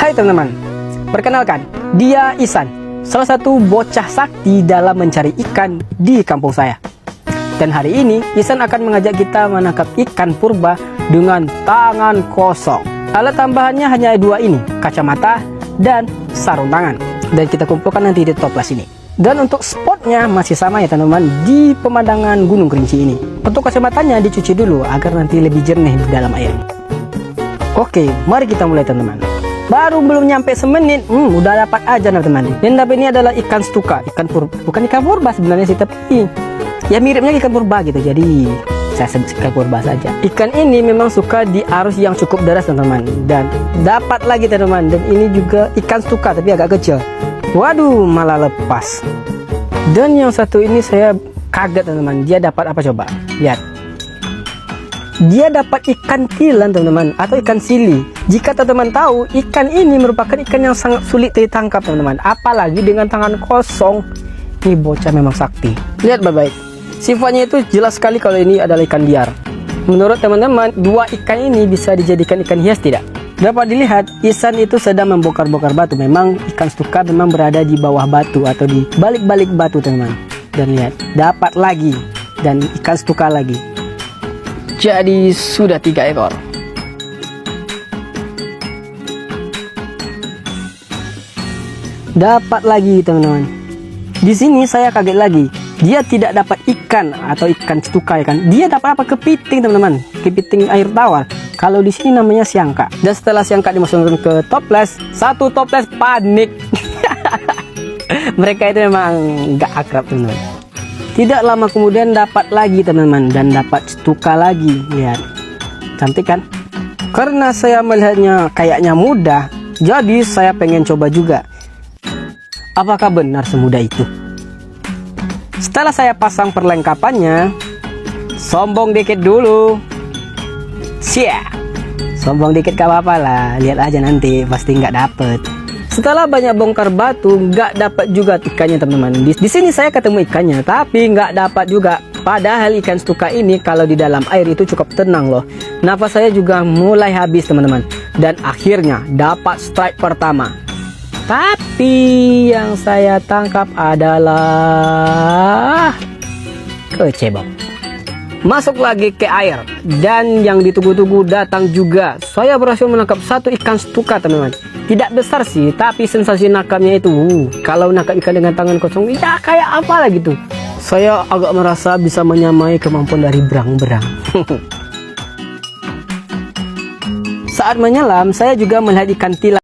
Hai teman-teman, perkenalkan, dia Ihsan, salah satu bocah sakti dalam mencari ikan di kampung saya. Dan hari ini Ihsan akan mengajak kita menangkap ikan purba dengan tangan kosong. Alat tambahannya hanya dua ini, kacamata dan sarung tangan. Dan kita kumpulkan nanti di toples ini. Dan untuk spotnya masih sama ya teman-teman, di pemandangan Gunung Kerinci ini. Untuk kacamatanya dicuci dulu agar nanti lebih jernih di dalam air. Oke, mari kita mulai teman-teman. Baru belum nyampe semenit, udah dapat aja teman-teman. Dan dapat ini adalah ikan stuka, bukan ikan purba sebenarnya sih, tapi ya miripnya ikan purba gitu. Jadi saya sebut ikan purba saja. Ikan ini memang suka di arus yang cukup deras teman-teman. Dan dapat lagi teman-teman. Dan ini juga ikan stuka tapi agak kecil. Waduh, malah lepas. Dan yang satu ini saya kaget teman-teman. Dia dapat apa coba? Lihat. Dia dapat ikan tilan teman-teman, atau ikan sili. Jika teman-teman tahu, ikan ini merupakan ikan yang sangat sulit ditangkap teman-teman, apalagi dengan tangan kosong. Ini bocah memang sakti. Lihat baik-baik, sifatnya itu jelas sekali kalau ini adalah ikan liar. Menurut teman-teman, dua ikan ini bisa dijadikan ikan hias tidak? Dapat dilihat, Ihsan itu sedang membongkar-bongkar batu. Memang ikan stuka memang berada di bawah batu atau di balik-balik batu teman-teman. Dan lihat, dapat lagi, dan ikan stuka lagi. Jadi sudah 3 ekor. Dapat lagi teman-teman. Di sini saya kaget lagi. Dia tidak dapat ikan atau ikan stuka ya kan. Dia dapat apa? Kepiting teman-teman. Kepiting air tawar. Kalau di sini namanya siangka. Dan setelah siangka dimasukkan ke toples, satu toples panik. Mereka itu memang gak akrab teman-teman. Tidak lama kemudian dapat lagi teman-teman, dan dapat stuka lagi. Lihat, cantik kan? Karena saya melihatnya kayaknya mudah, jadi saya pengen coba juga. Apakah benar semudah itu? Setelah saya pasang perlengkapannya, sombong dikit dulu. Siap, sombong dikit gak apa-apa lah. Lihat aja nanti, pasti nggak dapet. Setelah banyak bongkar batu, nggak dapat juga ikannya teman-teman. Di sini saya ketemu ikannya, tapi nggak dapat juga. Padahal ikan stuka ini kalau di dalam air itu cukup tenang loh. Nafas saya juga mulai habis teman-teman. Dan akhirnya dapat strike pertama. Tapi yang saya tangkap adalah kecebong. Masuk lagi ke air, dan yang ditunggu-tunggu datang juga. Saya berhasil menangkap satu ikan stuka teman-teman. Tidak besar sih, tapi sensasi nangkapnya itu kalau nangkap ikan dengan tangan kosong ya kayak apa lah gitu. Saya agak merasa bisa menyamai kemampuan dari berang-berang. Saat menyelam, saya juga melihat ikan tilan.